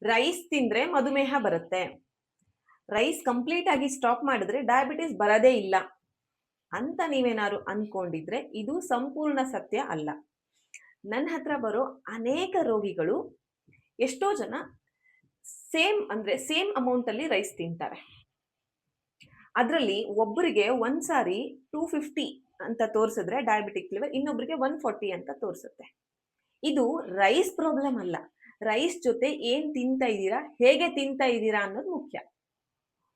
Rice ತಿಂದ್ರೆ ಮಧುಮೇಹ ಬರುತ್ತೆ, ರೈಸ್ ಕಂಪ್ಲೀಟ್ ಆಗಿ ಸ್ಟಾಪ್ ಮಾಡಿದ್ರೆ ಡಯಾಬಿಟಿಸ್ ಬರದೇ ಇಲ್ಲ ಅಂತ ನೀವೇನಾದ್ರು ಅನ್ಕೊಂಡಿದ್ರೆ ಇದು ಸಂಪೂರ್ಣ ಸತ್ಯ ಅಲ್ಲ. ನನ್ನ ಹತ್ರ ಬರೋ ಅನೇಕ ರೋಗಿಗಳು ಎಷ್ಟೋ ಜನ ಸೇಮ್ ಅಮೌಂಟ್ ಅಲ್ಲಿ ರೈಸ್ ತಿಂತಾರೆ. ಅದರಲ್ಲಿ ಒಬ್ಬರಿಗೆ ಒಂದ್ಸಾರಿ 250 ಅಂತ ತೋರಿಸಿದ್ರೆ ಡಯಾಬಿಟಿಕ್ ಲೆವೆಲ್, ಇನ್ನೊಬ್ಬರಿಗೆ 140 ಅಂತ ತೋರಿಸುತ್ತೆ. ಇದು ರೈಸ್ ಪ್ರಾಬ್ಲಮ್ ಅಲ್ಲ. ರೈಸ್ ಜೊತೆ ಏನ್ ತಿಂತಾ ಇದ್ದೀರಾ, ಹೇಗೆ ತಿಂತಾ ಇದ್ದೀರಾ ಅನ್ನೋದು ಮುಖ್ಯ.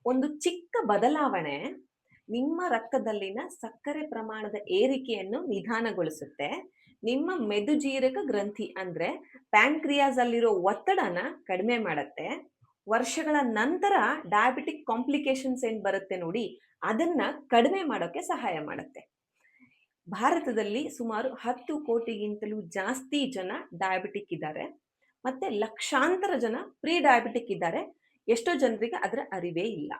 ಒಂದು ಚಿಕ್ಕ ಬದಲಾವಣೆ ನಿಮ್ಮ ರಕ್ತದಲ್ಲಿನ ಸಕ್ಕರೆ ಪ್ರಮಾಣದ ಏರಿಕೆಯನ್ನು ನಿಧಾನಗೊಳಿಸುತ್ತೆ. ನಿಮ್ಮ ಮೆದುಜೀರಕ ಗ್ರಂಥಿ ಅಂದ್ರೆ ಪ್ಯಾಂಕ್ರಿಯಾಸ್ ಅಲ್ಲಿರೋ ಒತ್ತಡನ ಕಡಿಮೆ ಮಾಡುತ್ತೆ. ವರ್ಷಗಳ ನಂತರ ಡಯಾಬಿಟಿಕ್ ಕಾಂಪ್ಲಿಕೇಶನ್ಸ್ ಏನ್ ಬರುತ್ತೆ ನೋಡಿ, ಅದನ್ನ ಕಡಿಮೆ ಮಾಡೋಕೆ ಸಹಾಯ ಮಾಡುತ್ತೆ. ಭಾರತದಲ್ಲಿ ಸುಮಾರು 10 ಕೋಟಿಗಿಂತಲೂ ಜಾಸ್ತಿ ಜನ ಡಯಾಬಿಟಿಕ್ ಇದ್ದಾರೆ, ಮತ್ತೆ ಲಕ್ಷಾಂತರ ಜನ ಪ್ರೀ ಡಯಾಬಿಟಿಕ್ ಇದ್ದಾರೆ. ಎಷ್ಟೋ ಜನರಿಗೆ ಅದರ ಅರಿವೇ ಇಲ್ಲ.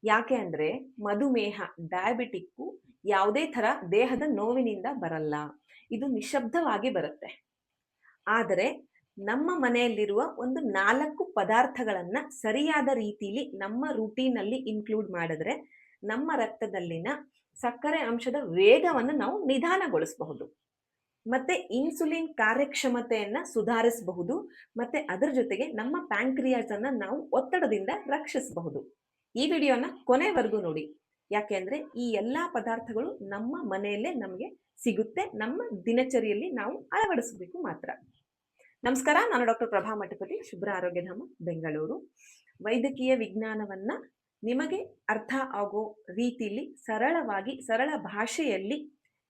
ಯಾಕೆ ಅಂದ್ರೆ ಮಧುಮೇಹ ಡಯಾಬಿಟಿಕ್ಕು ಯಾವುದೇ ತರ ದೇಹದ ನೋವಿನಿಂದ ಬರಲ್ಲ, ಇದು ನಿಶಬ್ದವಾಗಿ ಬರುತ್ತೆ. ಆದರೆ ನಮ್ಮ ಮನೆಯಲ್ಲಿರುವ ಒಂದು 4 ಪದಾರ್ಥಗಳನ್ನ ಸರಿಯಾದ ರೀತಿಯಲ್ಲಿ ನಮ್ಮ ರೂಟೀನ್ ಅಲ್ಲಿ ಇನ್ಕ್ಲೂಡ್ ಮಾಡಿದ್ರೆ ನಮ್ಮ ರಕ್ತದಲ್ಲಿನ ಸಕ್ಕರೆ ಅಂಶದ ವೇಗವನ್ನು ನಾವು ನಿಧಾನಗೊಳಿಸಬಹುದು, ಮತ್ತೆ ಇನ್ಸುಲಿನ್ ಕಾರ್ಯಕ್ಷಮತೆಯನ್ನ ಸುಧಾರಿಸಬಹುದು, ಮತ್ತೆ ಅದರ ಜೊತೆಗೆ ನಮ್ಮ ಪ್ಯಾಂಕ್ರಿಯಾಸ್ ಅನ್ನ ನಾವು ಒತ್ತಡದಿಂದ ರಕ್ಷಿಸಬಹುದು. ಈ ವಿಡಿಯೋನ ಕೊನೆವರೆಗೂ ನೋಡಿ, ಯಾಕೆಂದ್ರೆ ಈ ಎಲ್ಲಾ ಪದಾರ್ಥಗಳು ನಮ್ಮ ಮನೆಯಲ್ಲೇ ನಮಗೆ ಸಿಗುತ್ತೆ, ನಮ್ಮ ದಿನಚರಿಯಲ್ಲಿ ನಾವು ಅಳವಡಿಸಬೇಕು ಮಾತ್ರ. ನಮಸ್ಕಾರ, ನಾನು ಡಾಕ್ಟರ್ ಪ್ರಭಾ ಮಠಪತಿ, ಶುಭ್ರ ಆರೋಗ್ಯಧಾಮ, ಬೆಂಗಳೂರು. ವೈದ್ಯಕೀಯ ವಿಜ್ಞಾನವನ್ನ ನಿಮಗೆ ಅರ್ಥ ಆಗೋ ರೀತಿಯಲ್ಲಿ ಸರಳವಾಗಿ, ಸರಳ ಭಾಷೆಯಲ್ಲಿ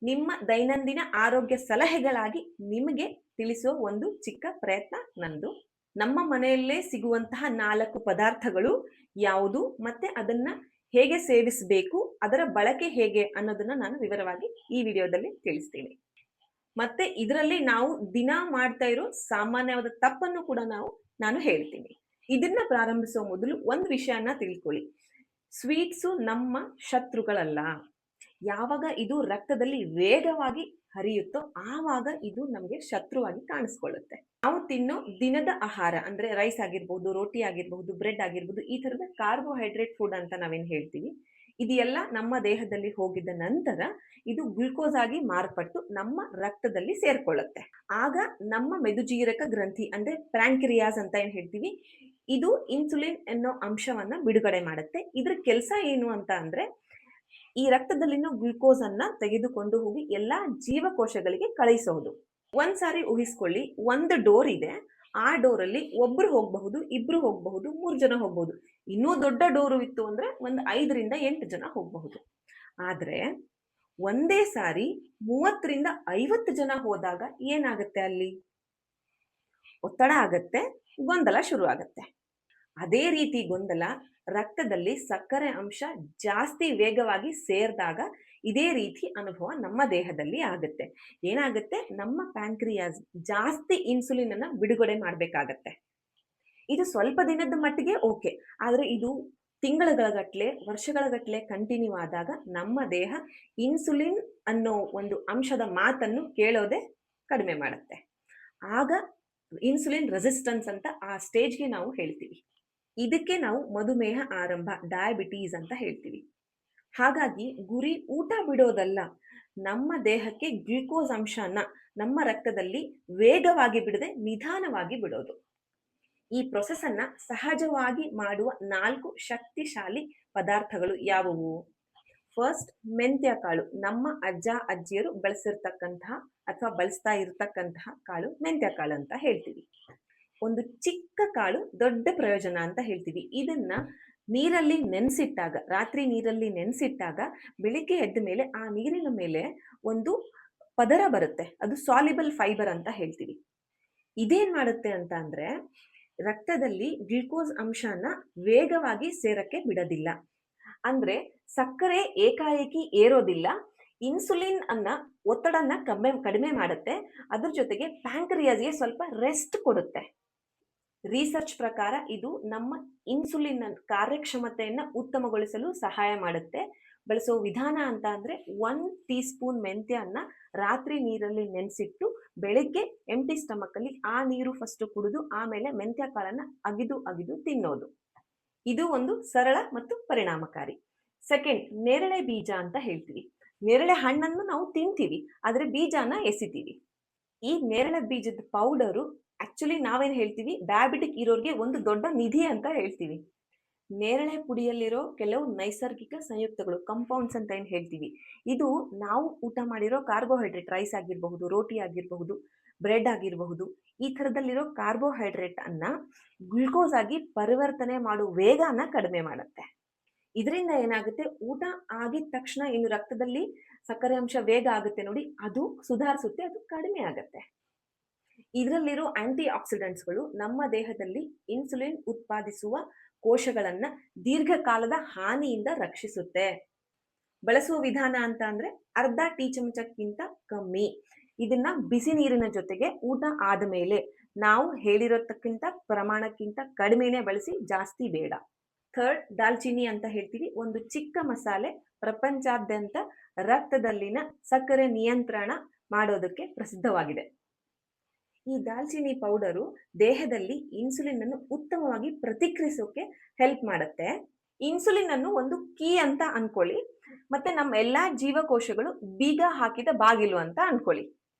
ನಿಮ್ಮ ದೈನಂದಿನ ಆರೋಗ್ಯ ಸಲಹೆಗಳಾಗಿ ನಿಮಗೆ ತಿಳಿಸೋ ಒಂದು ಚಿಕ್ಕ ಪ್ರಯತ್ನ ನಂದು. ನಮ್ಮ ಮನೆಯಲ್ಲೇ ಸಿಗುವಂತಹ 4 ಪದಾರ್ಥಗಳು ಯಾವುದು, ಮತ್ತೆ ಅದನ್ನ ಹೇಗೆ ಸೇವಿಸಬೇಕು, ಅದರ ಬಳಕೆ ಹೇಗೆ ಅನ್ನೋದನ್ನ ನಾನು ವಿವರವಾಗಿ ಈ ವಿಡಿಯೋದಲ್ಲಿ ತಿಳಿಸ್ತೀನಿ. ಮತ್ತೆ ಇದರಲ್ಲಿ ನಾವು ದಿನ ಮಾಡ್ತಾ ಇರೋ ಸಾಮಾನ್ಯವಾದ ತಪ್ಪನ್ನು ಕೂಡ ನಾನು ಹೇಳ್ತೀನಿ. ಇದನ್ನ ಪ್ರಾರಂಭಿಸೋ ಮೊದಲು ಒಂದು ವಿಷಯನ ತಿಳ್ಕೊಳ್ಳಿ. ಸ್ವೀಟ್ಸು ನಮ್ಮ ಶತ್ರುಗಳಲ್ಲ. ಯಾವಾಗ ಇದು ರಕ್ತದಲ್ಲಿ ವೇಗವಾಗಿ ಹರಿಯುತ್ತೋ ಆವಾಗ ಇದು ನಮಗೆ ಶತ್ರುವಾಗಿ ಕಾಣಿಸ್ಕೊಳ್ಳುತ್ತೆ. ನಾವು ತಿನ್ನೋ ದಿನದ ಆಹಾರ ಅಂದ್ರೆ ರೈಸ್ ಆಗಿರ್ಬಹುದು, ರೋಟಿ ಆಗಿರ್ಬಹುದು, ಬ್ರೆಡ್ ಆಗಿರ್ಬಹುದು, ಈ ತರದ ಕಾರ್ಬೋಹೈಡ್ರೇಟ್ ಫುಡ್ ಅಂತ ನಾವೇನ್ ಹೇಳ್ತೀವಿ, ಇದೆಲ್ಲ ನಮ್ಮ ದೇಹದಲ್ಲಿ ಹೋಗಿದ ನಂತರ ಇದು ಗ್ಲುಕೋಸ್ ಆಗಿ ಮಾರ್ಪಟ್ಟು ನಮ್ಮ ರಕ್ತದಲ್ಲಿ ಸೇರ್ಕೊಳ್ಳುತ್ತೆ. ಆಗ ನಮ್ಮ ಮೆದುಜೀರಕ ಗ್ರಂಥಿ ಅಂದ್ರೆ ಪ್ಯಾಂಕ್ರಿಯಾಸ್ ಅಂತ ಏನ್ ಹೇಳ್ತೀವಿ, ಇದು ಇನ್ಸುಲಿನ್ ಅನ್ನೋ ಅಂಶವನ್ನ ಬಿಡುಗಡೆ ಮಾಡುತ್ತೆ. ಇದ್ರ ಕೆಲಸ ಏನು ಅಂತ ಅಂದ್ರೆ ಈ ರಕ್ತದಲ್ಲಿನ ಗ್ಲುಕೋಸ್ ಅನ್ನ ತೆಗೆದುಕೊಂಡು ಹೋಗಿ ಎಲ್ಲಾ ಜೀವಕೋಶಗಳಿಗೆ ಕಳಿಸೋದು. ಒಂದ್ಸಾರಿ ಊಹಿಸ್ಕೊಳ್ಳಿ, ಒಂದು ಡೋರ್ ಇದೆ, ಆ ಡೋರ್ ಅಲ್ಲಿ ಒಬ್ರು ಹೋಗಬಹುದು, ಇಬ್ರು ಹೋಗಬಹುದು, 3 ಜನ ಹೋಗಬಹುದು. ಇನ್ನೂ ದೊಡ್ಡ ಡೋರು ಇತ್ತು ಅಂದ್ರೆ ಒಂದು 5 ರಿಂದ 8 ಜನ ಹೋಗಬಹುದು. ಆದ್ರೆ ಒಂದೇ ಸಾರಿ 30 ರಿಂದ 50 ಜನ ಹೋದಾಗ ಏನಾಗುತ್ತೆ, ಅಲ್ಲಿ ಒತ್ತಡ ಆಗತ್ತೆ, ಗೊಂದಲ ಶುರು ಆಗತ್ತೆ. ಅದೇ ರೀತಿ ಗೊಂದಲ ರಕ್ತದಲ್ಲಿ ಸಕ್ಕರೆ ಅಂಶ ಜಾಸ್ತಿ ವೇಗವಾಗಿ ಸೇರಿದಾಗ ಇದೇ ರೀತಿ ಅನುಭವ ನಮ್ಮ ದೇಹದಲ್ಲಿ ಆಗುತ್ತೆ. ಏನಾಗುತ್ತೆ, ನಮ್ಮ ಪ್ಯಾಂಕ್ರಿಯಾಸ್ ಜಾಸ್ತಿ ಇನ್ಸುಲಿನ್ ಅನ್ನ ಬಿಡುಗಡೆ ಮಾಡ್ಬೇಕಾಗತ್ತೆ. ಇದು ಸ್ವಲ್ಪ ದಿನದ ಮಟ್ಟಿಗೆ ಓಕೆ, ಆದ್ರೆ ಇದು ತಿಂಗಳ ಗಟ್ಲೆ, ವರ್ಷಗಳ ಗಟ್ಲೆ ಕಂಟಿನ್ಯೂ ಆದಾಗ ನಮ್ಮ ದೇಹ ಇನ್ಸುಲಿನ್ ಅನ್ನೋ ಒಂದು ಅಂಶದ ಮಾತನ್ನು ಕೇಳೋದೇ ಕಡಿಮೆ ಮಾಡುತ್ತೆ. ಆಗ ಇನ್ಸುಲಿನ್ ರೆಸಿಸ್ಟೆನ್ಸ್ ಅಂತ ಆ ಸ್ಟೇಜ್ಗೆ ನಾವು ಹೇಳ್ತೀವಿ. ಇದಕ್ಕೆ ನಾವು ಮಧುಮೇಹ ಆರಂಭ, ಡಯಾಬಿಟೀಸ್ ಅಂತ ಹೇಳ್ತೀವಿ. ಹಾಗಾಗಿ ಗುರಿ ಊಟ ಬಿಡೋದಲ್ಲ, ನಮ್ಮ ದೇಹಕ್ಕೆ ಗ್ಲುಕೋಸ್ ಅಂಶನ ನಮ್ಮ ರಕ್ತದಲ್ಲಿ ವೇಗವಾಗಿ ಬಿಡದೆ ನಿಧಾನವಾಗಿ ಬಿಡೋದು. ಈ ಪ್ರೊಸೆಸ್ ಅನ್ನ ಸಹಜವಾಗಿ ಮಾಡುವ 4 ಶಕ್ತಿಶಾಲಿ ಪದಾರ್ಥಗಳು ಯಾವುವು? ಫಸ್ಟ್, ಮೆಂತ್ಯ ಕಾಳು. ನಮ್ಮ ಅಜ್ಜ ಅಜ್ಜಿಯರು ಬಳಸಿರ್ತಕ್ಕಂತಹ ಅಥವಾ ಬಳಸ್ತಾ ಇರತಕ್ಕಂತಹ ಕಾಳು ಮೆಂತ್ಯ ಕಾಳು ಅಂತ ಹೇಳ್ತೀವಿ. ಒಂದು ಚಿಕ್ಕ ಕಾಳು ದೊಡ್ಡ ಪ್ರಯೋಜನ ಅಂತ ಹೇಳ್ತೀವಿ. ಇದನ್ನ ನೀರಲ್ಲಿ ನೆನೆಸಿಟ್ಟಾಗ, ರಾತ್ರಿ ನೀರಲ್ಲಿ ನೆನೆಸಿಟ್ಟಾಗ ಬೆಳಿಗ್ಗೆ ಎದ್ದ ಮೇಲೆ ಆ ನೀರಿನ ಮೇಲೆ ಒಂದು ಪದರ ಬರುತ್ತೆ, ಅದು ಸಾಲ್ಯುಬಲ್ ಫೈಬರ್ ಅಂತ ಹೇಳ್ತೀವಿ. ಇದೇನ್ ಮಾಡುತ್ತೆ ಅಂತ ಅಂದ್ರೆ ರಕ್ತದಲ್ಲಿ ಗ್ಲುಕೋಸ್ ಅಂಶನ ವೇಗವಾಗಿ ಸೇರಕ್ಕೆ ಬಿಡೋದಿಲ್ಲ. ಅಂದ್ರೆ ಸಕ್ಕರೆ ಏಕಾಏಕಿ ಏರೋದಿಲ್ಲ, ಇನ್ಸುಲಿನ್ ಅನ್ನ ಒತ್ತಡನ ಕಡಿಮೆ ಮಾಡುತ್ತೆ, ಅದ್ರ ಜೊತೆಗೆ ಪ್ಯಾಂಕ್ರಿಯಾಸ್ಗೆ ಸ್ವಲ್ಪ ರೆಸ್ಟ್ ಕೊಡುತ್ತೆ. ರಿಸರ್ಚ್ ಪ್ರಕಾರ ಇದು ನಮ್ಮ ಇನ್ಸುಲಿನ್ ಕಾರ್ಯಕ್ಷಮತೆಯನ್ನ ಉತ್ತಮಗೊಳಿಸಲು ಸಹಾಯ ಮಾಡುತ್ತೆ, ಬಳಸೋ ವಿಧಾನ ಅಂತ ಅಂದ್ರೆ 1 ಟೀ ಸ್ಪೂನ್ ಮೆಂತ್ಯನ್ನ ರಾತ್ರಿ ನೀರಲ್ಲಿ ನೆನೆಸಿಟ್ಟು ಬೆಳಿಗ್ಗೆ ಎಂಟಿ ಸ್ಟಮಕ್ ಅಲ್ಲಿ ಆ ನೀರು ಫಸ್ಟ್ ಕುಡಿದು ಆಮೇಲೆ ಮೆಂತ್ಯ ಕಾಳನ್ನ ಅಗಿದು ತಿನ್ನೋದು. ಇದು ಒಂದು ಸರಳ ಮತ್ತು ಪರಿಣಾಮಕಾರಿ. ಸೆಕೆಂಡ್, ನೇರಳೆ ಬೀಜ ಅಂತ ಹೇಳ್ತೀವಿ. ನೇರಳೆ ಹಣ್ಣನ್ನು ನಾವು ತಿಂತೀವಿ, ಆದ್ರೆ ಬೀಜನ ಎಸಿತೀವಿ. ಈ ನೇರಳೆ ಬೀಜದ ಪೌಡರು ಆಕ್ಚುಲಿ ನಾವೇನ್ ಹೇಳ್ತೀವಿ, ಡಯಾಬಿಟಿಕ್ ಇರೋರ್ಗೆ ಒಂದು ದೊಡ್ಡ ನಿಧಿ ಅಂತ ಹೇಳ್ತೀವಿ. ನೇರಳೆ ಪುಡಿಯಲ್ಲಿರೋ ಕೆಲವು ನೈಸರ್ಗಿಕ ಸಂಯುಕ್ತಗಳು, ಕಂಪೌಂಡ್ಸ್ ಅಂತ ಏನ್ ಹೇಳ್ತೀವಿ, ಇದು ನಾವು ಊಟ ಮಾಡಿರೋ ಕಾರ್ಬೋಹೈಡ್ರೇಟ್, ರೈಸ್ ಆಗಿರಬಹುದು, ರೋಟಿ ಆಗಿರಬಹುದು, ಬ್ರೆಡ್ ಆಗಿರಬಹುದು, ಈ ಥರದಲ್ಲಿರೋ ಕಾರ್ಬೋಹೈಡ್ರೇಟ್ ಅನ್ನ ಗ್ಲುಕೋಸ್ ಆಗಿ ಪರಿವರ್ತನೆ ಮಾಡುವ ವೇಗನ ಕಡಿಮೆ ಮಾಡುತ್ತೆ. ಇದರಿಂದ ಏನಾಗುತ್ತೆ, ಊಟ ಆಗಿದ ತಕ್ಷಣ ಇನ್ನು ರಕ್ತದಲ್ಲಿ ಸಕ್ಕರೆ ಅಂಶ ವೇಗ ಆಗುತ್ತೆ ನೋಡಿ, ಅದು ಸುಧಾರಿಸುತ್ತೆ, ಅದು ಕಡಿಮೆ ಆಗುತ್ತೆ. ಇದರಲ್ಲಿರೋ ಆಂಟಿ ಆಕ್ಸಿಡೆಂಟ್ಸ್ಗಳು ನಮ್ಮ ದೇಹದಲ್ಲಿ ಇನ್ಸುಲಿನ್ ಉತ್ಪಾದಿಸುವ ಕೋಶಗಳನ್ನ ದೀರ್ಘಕಾಲದ ಹಾನಿಯಿಂದ ರಕ್ಷಿಸುತ್ತೆ. ಬಳಸುವ ವಿಧಾನ ಅಂತ ಅಂದ್ರೆ ಅರ್ಧ ಟೀ ಚಮಚಕ್ಕಿಂತ ಕಮ್ಮಿ. ಇದನ್ನ ಬಿಸಿ ನೀರಿನ ಜೊತೆಗೆ ಊಟ ಆದಮೇಲೆ ನಾವು ಹೇಳಿರೋದಕ್ಕಿಂತ ಪ್ರಮಾಣಕ್ಕಿಂತ ಕಡಿಮೆನೆ ಬಳಸಿ, ಜಾಸ್ತಿ ಬೇಡ. ಥರ್ಡ್, ದಾಲ್ಚಿನ್ನಿ ಅಂತ ಹೇಳ್ತೀವಿ. ಒಂದು ಚಿಕ್ಕ ಮಸಾಲೆ, ಪ್ರಪಂಚಾದ್ಯಂತ ರಕ್ತದಲ್ಲಿನ ಸಕ್ಕರೆ ನಿಯಂತ್ರಣ ಮಾಡೋದಕ್ಕೆ ಪ್ರಸಿದ್ಧವಾಗಿದೆ. ಈ ದಾಲ್ಚಿನ್ನಿ ಪೌಡರು ದೇಹದಲ್ಲಿ ಇನ್ಸುಲಿನ್ ಅನ್ನು ಉತ್ತಮವಾಗಿ ಪ್ರತಿಕ್ರಿಯಿಸೋಕೆ ಹೆಲ್ಪ್ ಮಾಡುತ್ತೆ. ಇನ್ಸುಲಿನ್ ಅನ್ನು ಒಂದು ಕೀ ಅಂತ ಅನ್ಕೊಳ್ಳಿ, ಮತ್ತೆ ನಮ್ಮ ಎಲ್ಲಾ ಜೀವಕೋಶಗಳು ಬೀಗ ಹಾಕಿದ ಬಾಗಿಲು ಅಂತ ಅನ್ಕೊಳ್ಳಿ.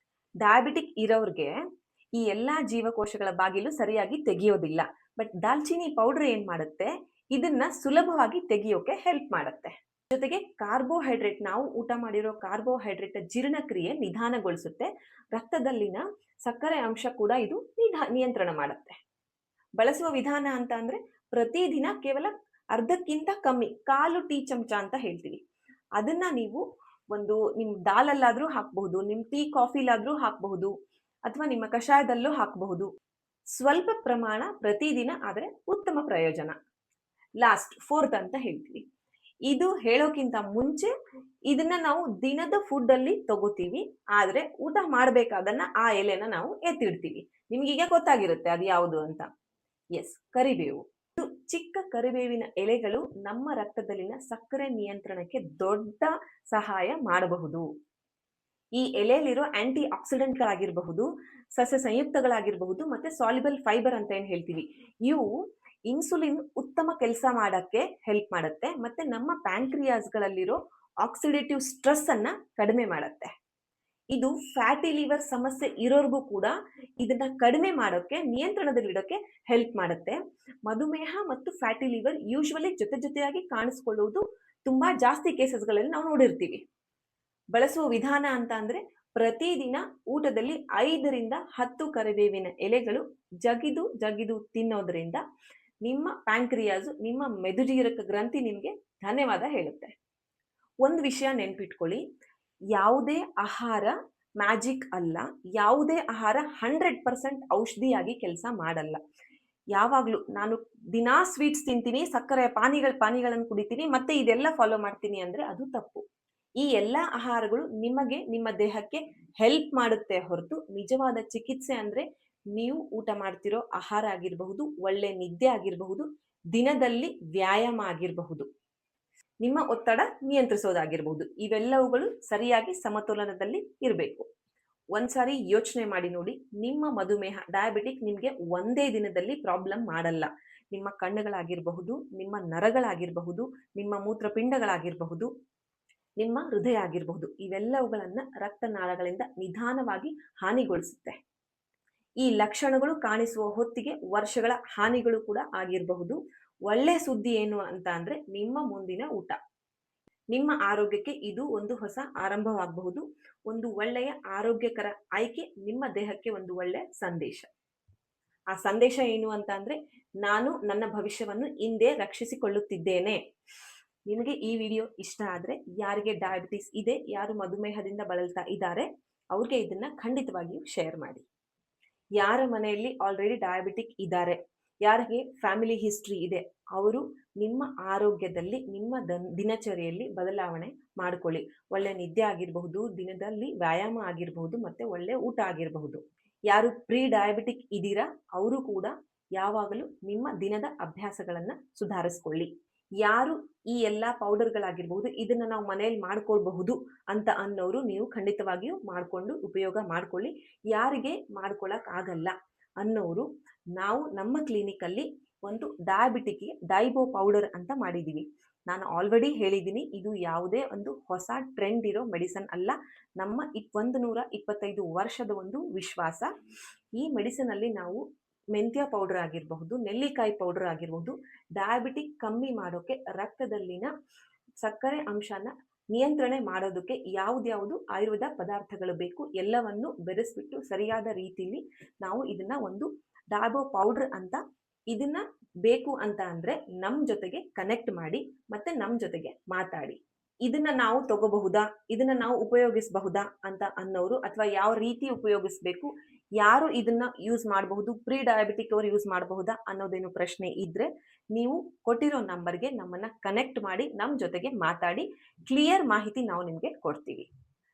ಡಯಾಬಿಟಿಕ್ ಇರೋರ್ಗೆ ಈ ಎಲ್ಲಾ ಜೀವಕೋಶಗಳ ಬಾಗಿಲು ಸರಿಯಾಗಿ ತೆಗೆಯೋದಿಲ್ಲ. ಬಟ್ ದಾಲ್ಚಿನ್ನಿ ಪೌಡರ್ ಏನ್ ಮಾಡುತ್ತೆ, ಇದನ್ನ ಸುಲಭವಾಗಿ ತೆಗೆಯೋಕೆ ಹೆಲ್ಪ್ ಮಾಡುತ್ತೆ. ಜೊತೆಗೆ ಕಾರ್ಬೋಹೈಡ್ರೇಟ್, ನಾವು ಊಟ ಮಾಡಿರೋ ಕಾರ್ಬೋಹೈಡ್ರೇಟ್ ಜೀರ್ಣಕ್ರಿಯೆ ನಿಧಾನಗೊಳಿಸುತ್ತೆ. ರಕ್ತದಲ್ಲಿನ ಸಕ್ಕರೆ ಅಂಶ ಕೂಡ ಇದು ನಿಯಂತ್ರಣ ಮಾಡುತ್ತೆ. ಬಳಸುವ ವಿಧಾನ ಅಂತ ಅಂದ್ರೆ ಪ್ರತಿದಿನ ಕೇವಲ ಅರ್ಧಕ್ಕಿಂತ ಕಮ್ಮಿ, 1/4 ಟೀ ಚಮಚ ಅಂತ ಹೇಳ್ತೀವಿ. ಅದನ್ನ ನೀವು ಒಂದು ನಿಮ್ ದಾಲಲ್ಲಾದ್ರೂ ಹಾಕಬಹುದು, ನಿಮ್ ಟೀ ಕಾಫಿಲಾದ್ರೂ ಹಾಕಬಹುದು, ಅಥವಾ ನಿಮ್ಮ ಕಷಾಯದಲ್ಲೂ ಹಾಕಬಹುದು. ಸ್ವಲ್ಪ ಪ್ರಮಾಣ ಪ್ರತಿದಿನ ಆದ್ರೆ ಉತ್ತಮ ಪ್ರಯೋಜನ. ಲಾಸ್ಟ್, ಫೋರ್ತ್ ಅಂತ ಹೇಳ್ತೀವಿ. ಇದು ಹೇಳೋಕ್ಕಿಂತ ಮುಂಚೆ ಇದನ್ನ ನಾವು ದಿನದ ಫುಡ್ ಅಲ್ಲಿ ತಗೋತೀವಿ, ಆದ್ರೆ ಊಟ ಮಾಡ್ಬೇಕಾದನ್ನ ಆ ಎಲೆನ ನಾವು ಎತ್ತಿಡ್ತೀವಿ. ನಿಮ್ಗೀಗ ಗೊತ್ತಾಗಿರುತ್ತೆ ಅದು ಯಾವುದು ಅಂತ. ಎಸ್, ಕರಿಬೇವು. ಇದು ಚಿಕ್ಕ ಕರಿಬೇವಿನ ಎಲೆಗಳು ನಮ್ಮ ರಕ್ತದಲ್ಲಿನ ಸಕ್ಕರೆ ನಿಯಂತ್ರಣಕ್ಕೆ ದೊಡ್ಡ ಸಹಾಯ ಮಾಡಬಹುದು. ಈ ಎಲೆಯಲ್ಲಿರೋ ಆಂಟಿ ಆಕ್ಸಿಡೆಂಟ್ಗಳಾಗಿರಬಹುದು, ಸಸ್ಯ ಸಂಯುಕ್ತಗಳಾಗಿರಬಹುದು, ಮತ್ತೆ ಸಾಲ್ಯುಬಲ್ ಫೈಬರ್ ಅಂತ ಏನ್ ಹೇಳ್ತೀವಿ, ಇವು ಇನ್ಸುಲಿನ್ ಉತ್ತಮ ಕೆಲಸ ಮಾಡಕ್ಕೆ ಹೆಲ್ಪ್ ಮಾಡುತ್ತೆ. ಮತ್ತೆ ನಮ್ಮ ಪ್ಯಾಂಕ್ರಿಯಾಸ್ಗಳಲ್ಲಿರೋ ಆಕ್ಸಿಡೇಟಿವ್ ಸ್ಟ್ರೆಸ್ ಅನ್ನ ಕಡಿಮೆ ಮಾಡುತ್ತೆ. ಇದು ಫ್ಯಾಟಿ ಲಿವರ್ ಸಮಸ್ಯೆ ಇರೋರ್ಗೂ ಕೂಡ ಇದನ್ನ ಕಡಿಮೆ ಮಾಡೋಕೆ, ನಿಯಂತ್ರಣದಲ್ಲಿಡೋಕೆ ಹೆಲ್ಪ್ ಮಾಡುತ್ತೆ. ಮಧುಮೇಹ ಮತ್ತು ಫ್ಯಾಟಿ ಲಿವರ್ ಯೂಶುವಲಿ ಜೊತೆಯಾಗಿ ಕಾಣಿಸ್ಕೊಳ್ಳುವುದು ತುಂಬಾ ಜಾಸ್ತಿ ಕೇಸಸ್ಗಳಲ್ಲಿ ನಾವು ನೋಡಿರ್ತೀವಿ. ಬಳಸುವ ವಿಧಾನ ಅಂತ ಅಂದ್ರೆ ಪ್ರತಿದಿನ ಊಟದಲ್ಲಿ 5 ರಿಂದ 10 ಕರಿಬೇವಿನ ಎಲೆಗಳು ಜಗಿದು ತಿನ್ನೋದ್ರಿಂದ ನಿಮ್ಮ ಪ್ಯಾಂಕ್ರಿಯಾಸು, ನಿಮ್ಮ ಮೆದುಜೀರಕ ಗ್ರಂಥಿ ನಿಮ್ಗೆ ಧನ್ಯವಾದ ಹೇಳುತ್ತೆ. ಒಂದು ವಿಷಯ ನೆನ್ಪಿಟ್ಕೊಳ್ಳಿ, ಯಾವುದೇ ಆಹಾರ ಮ್ಯಾಜಿಕ್ ಅಲ್ಲ, ಯಾವುದೇ ಆಹಾರ 100% ಔಷಧಿಯಾಗಿ ಕೆಲಸ ಮಾಡಲ್ಲ. ಯಾವಾಗ್ಲೂ ನಾನು ದಿನಾ ಸ್ವೀಟ್ಸ್ ತಿಂತೀನಿ, ಸಕ್ಕರೆ ಪಾನೀಯಗಳನ್ನು ಕುಡಿತೀನಿ, ಮತ್ತೆ ಇದೆಲ್ಲ ಫಾಲೋ ಮಾಡ್ತೀನಿ ಅಂದ್ರೆ ಅದು ತಪ್ಪು. ಈ ಎಲ್ಲಾ ಆಹಾರಗಳು ನಿಮಗೆ, ನಿಮ್ಮ ದೇಹಕ್ಕೆ ಹೆಲ್ಪ್ ಮಾಡುತ್ತೆ ಹೊರತು ನಿಜವಾದ ಚಿಕಿತ್ಸೆ ಅಂದ್ರೆ ನೀವು ಊಟ ಮಾಡ್ತಿರೋ ಆಹಾರ ಆಗಿರಬಹುದು, ಒಳ್ಳೆ ನಿದ್ದೆ ಆಗಿರಬಹುದು, ದಿನದಲ್ಲಿ ವ್ಯಾಯಾಮ ಆಗಿರಬಹುದು, ನಿಮ್ಮ ಒತ್ತಡ ನಿಯಂತ್ರಿಸೋದಾಗಿರ್ಬಹುದು. ಇವೆಲ್ಲವುಗಳು ಸರಿಯಾಗಿ ಸಮತೋಲನದಲ್ಲಿ ಇರಬೇಕು. ಒಂದ್ಸಾರಿ ಯೋಚನೆ ಮಾಡಿ ನೋಡಿ, ನಿಮ್ಮ ಮಧುಮೇಹ, ಡಯಾಬಿಟಿಕ್ ನಿಮ್ಗೆ ಒಂದೇ ದಿನದಲ್ಲಿ ಪ್ರಾಬ್ಲಮ್ ಮಾಡಲ್ಲ. ನಿಮ್ಮ ಕಣ್ಣುಗಳಾಗಿರಬಹುದು, ನಿಮ್ಮ ನರಗಳಾಗಿರಬಹುದು, ನಿಮ್ಮ ಮೂತ್ರಪಿಂಡಗಳಾಗಿರಬಹುದು, ನಿಮ್ಮ ಹೃದಯ ಆಗಿರಬಹುದು, ಇವೆಲ್ಲವುಗಳನ್ನ ರಕ್ತನಾಳಗಳಿಂದ ನಿಧಾನವಾಗಿ ಹಾನಿಗೊಳಿಸುತ್ತೆ. ಈ ಲಕ್ಷಣಗಳು ಕಾಣಿಸುವ ಹೊತ್ತಿಗೆ ವರ್ಷಗಳ ಹಾನಿಗಳು ಕೂಡ ಆಗಿರಬಹುದು. ಒಳ್ಳೆ ಸುದ್ದಿ ಏನು ಅಂತ ಅಂದ್ರೆ ನಿಮ್ಮ ಮುಂದಿನ ಊಟ, ನಿಮ್ಮ ಆರೋಗ್ಯಕ್ಕೆ ಇದು ಒಂದು ಹೊಸ ಆರಂಭವಾಗಬಹುದು. ಒಂದು ಒಳ್ಳೆಯ ಆರೋಗ್ಯಕರ ಆಯ್ಕೆ ನಿಮ್ಮ ದೇಹಕ್ಕೆ ಒಂದು ಒಳ್ಳೆಯ ಸಂದೇಶ. ಆ ಸಂದೇಶ ಏನು ಅಂತ ಅಂದ್ರೆ, ನಾನು ನನ್ನ ಭವಿಷ್ಯವನ್ನು ಇಂದೇ ರಕ್ಷಿಸಿಕೊಳ್ಳುತ್ತಿದ್ದೇನೆ. ನಿಮಗೆ ಈ ವಿಡಿಯೋ ಇಷ್ಟ ಆದ್ರೆ, ಯಾರಿಗೆ ಡಯಾಬಿಟಿಸ್ ಇದೆ, ಯಾರು ಮಧುಮೇಹದಿಂದ ಬಳಲ್ತಾ ಇದ್ದಾರೆ, ಅವ್ರಿಗೆ ಇದನ್ನ ಖಂಡಿತವಾಗಿಯೂ ಶೇರ್ ಮಾಡಿ. ಯಾರ ಮನೆಯಲ್ಲಿ ಆಲ್ರೆಡಿ ಡಯಾಬಿಟಿಕ್ ಇದ್ದಾರೆ, ಯಾರಿಗೆ ಫ್ಯಾಮಿಲಿ ಹಿಸ್ಟ್ರಿ ಇದೆ, ಅವರು ನಿಮ್ಮ ಆರೋಗ್ಯದಲ್ಲಿ, ನಿಮ್ಮ ದಿನಚರಿಯಲ್ಲಿ ಬದಲಾವಣೆ ಮಾಡ್ಕೊಳ್ಳಿ. ಒಳ್ಳೆ ನಿದ್ದೆ ಆಗಿರಬಹುದು, ದಿನದಲ್ಲಿ ವ್ಯಾಯಾಮ ಆಗಿರಬಹುದು, ಮತ್ತೆ ಒಳ್ಳೆ ಊಟ ಆಗಿರಬಹುದು. ಯಾರು ಪ್ರೀ ಡಯಾಬಿಟಿಕ್ ಇದ್ದೀರಾ, ಅವರು ಕೂಡ ಯಾವಾಗಲೂ ನಿಮ್ಮ ದಿನದ ಅಭ್ಯಾಸಗಳನ್ನ ಸುಧಾರಿಸ್ಕೊಳ್ಳಿ. ಯಾರು ಈ ಎಲ್ಲಾ ಪೌಡರ್ಗಳಾಗಿರ್ಬಹುದು ಇದನ್ನ ನಾವು ಮನೆಯಲ್ಲಿ ಮಾಡ್ಕೊಳ್ಬಹುದು ಅಂತ ಅನ್ನೋರು ನೀವು ಖಂಡಿತವಾಗಿಯೂ ಮಾಡ್ಕೊಂಡು ಉಪಯೋಗ ಮಾಡ್ಕೊಳ್ಳಿ. ಯಾರಿಗೆ ಮಾಡ್ಕೊಳಕ್ ಆಗಲ್ಲ ಅನ್ನೋರು ನಾವು ನಮ್ಮ ಕ್ಲಿನಿಕ್ ಅಲ್ಲಿ ಒಂದು ಡಯಾಬಿಟಿಕ್ಗೆ ಡೈಬೋ ಪೌಡರ್ ಅಂತ ಮಾಡಿದೀವಿ. ನಾನು ಆಲ್ರೆಡಿ ಹೇಳಿದ್ದೀನಿ, ಇದು ಯಾವುದೇ ಒಂದು ಹೊಸ ಟ್ರೆಂಡ್ ಇರೋ ಮೆಡಿಸನ್ ಅಲ್ಲ. ನಮ್ಮ 125 ವರ್ಷದ ಒಂದು ವಿಶ್ವಾಸ. ಈ ಮೆಡಿಸನ್ ಅಲ್ಲಿ ನಾವು ಮೆಂತ್ಯ ಪೌಡರ್ ಆಗಿರಬಹುದು, ನೆಲ್ಲಿಕಾಯಿ ಪೌಡರ್ ಆಗಿರಬಹುದು, ಡಯಾಬಿಟಿಕ್ ಕಮ್ಮಿ ಮಾಡೋಕೆ, ರಕ್ತದಲ್ಲಿನ ಸಕ್ಕರೆ ಅಂಶನ ನಿಯಂತ್ರಣೆ ಮಾಡೋದಕ್ಕೆ ಯಾವ್ದ್ಯಾವುದು ಆಯುರ್ವೇದ ಪದಾರ್ಥಗಳು ಬೇಕು ಎಲ್ಲವನ್ನು ಬೆರೆಸ್ಬಿಟ್ಟು ಸರಿಯಾದ ರೀತಿಯಲ್ಲಿ ನಾವು ಇದನ್ನ ಒಂದು ಡಾಬೋ ಪೌಡರ್ ಅಂತ, ಇದನ್ನ ಬೇಕು ಅಂತ ಅಂದ್ರೆ ನಮ್ ಜೊತೆಗೆ ಕನೆಕ್ಟ್ ಮಾಡಿ ಮತ್ತೆ ನಮ್ ಜೊತೆಗೆ ಮಾತಾಡಿ. ಇದನ್ನ ನಾವು ತಗೋಬಹುದಾ, ಇದನ್ನ ನಾವು ಉಪಯೋಗಿಸಬಹುದಾ ಅಂತ ಅನ್ನೋರು, ಅಥವಾ ಯಾವ ರೀತಿ ಉಪಯೋಗಿಸ್ಬೇಕು, ಯಾರು ಇದನ್ನ ಯೂಸ್ ಮಾಡಬಹುದು, ಪ್ರೀ ಡಯಾಬಿಟಿಕ್ ಅವರು ಯೂಸ್ ಮಾಡಬಹುದಾ ಅನ್ನೋದೇನು ಪ್ರಶ್ನೆ ಇದ್ರೆ ನೀವು ಕೊಟ್ಟಿರೋ ನಂಬರ್ಗೆ ನಮ್ಮನ್ನ ಕನೆಕ್ಟ್ ಮಾಡಿ ನಮ್ ಜೊತೆಗೆ ಮಾತಾಡಿ, ಕ್ಲಿಯರ್ ಮಾಹಿತಿ ನಾವು ನಿಮ್ಗೆ ಕೊಡ್ತೀವಿ.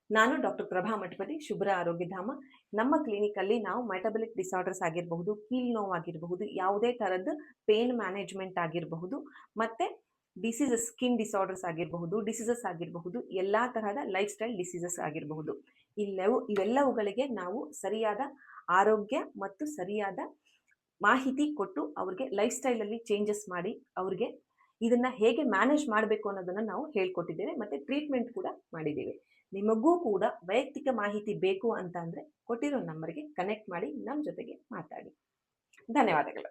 ನಾನು ಡಾಕ್ಟರ್ ಪ್ರಭಾ ಮಠಪತಿ, ಶುಭ್ರ ಆರೋಗ್ಯಧಾಮ. ನಮ್ಮ ಕ್ಲಿನಿಕ್ ಅಲ್ಲಿ ನಾವು ಮೆಟಬಲಿಕ್ ಡಿಸಾರ್ಡರ್ಸ್ ಆಗಿರಬಹುದು, ಕೀಲ್ ನೋವಾಗಿರಬಹುದು, ಯಾವುದೇ ತರದ್ದು ಪೇನ್ ಮ್ಯಾನೇಜ್ಮೆಂಟ್ ಆಗಿರಬಹುದು, ಮತ್ತೆ ಡಿಸೀಸಸ್, ಸ್ಕಿನ್ ಡಿಸಾರ್ಡರ್ಸ್ ಆಗಿರಬಹುದು, ಡಿಸೀಸಸ್ ಆಗಿರಬಹುದು, ಎಲ್ಲಾ ತರಹದ ಲೈಫ್ ಸ್ಟೈಲ್ ಡಿಸೀಸಸ್ ಆಗಿರಬಹುದು, ಇವೆಲ್ಲವುಗಳಿಗೆ ನಾವು ಸರಿಯಾದ ಆರೋಗ್ಯ ಮತ್ತು ಸರಿಯಾದ ಮಾಹಿತಿ ಕೊಟ್ಟು ಅವ್ರಿಗೆ ಲೈಫ್ ಸ್ಟೈಲ್ ಅಲ್ಲಿ ಚೇಂಜಸ್ ಮಾಡಿ ಅವ್ರಿಗೆ ಇದನ್ನ ಹೇಗೆ ಮ್ಯಾನೇಜ್ ಮಾಡಬೇಕು ಅನ್ನೋದನ್ನ ನಾವು ಹೇಳ್ಕೊಟ್ಟಿದ್ದೇವೆ, ಮತ್ತೆ ಟ್ರೀಟ್ಮೆಂಟ್ ಕೂಡ ಮಾಡಿದ್ದೇವೆ. ನಿಮಗೂ ಕೂಡ ವೈಯಕ್ತಿಕ ಮಾಹಿತಿ ಬೇಕು ಅಂತ ಅಂದ್ರೆ ಕೊಟ್ಟಿರೋ ನಂಬರ್ಗೆ ಕನೆಕ್ಟ್ ಮಾಡಿ ನಮ್ಮ ಜೊತೆಗೆ ಮಾತಾಡಿ. ಧನ್ಯವಾದಗಳು.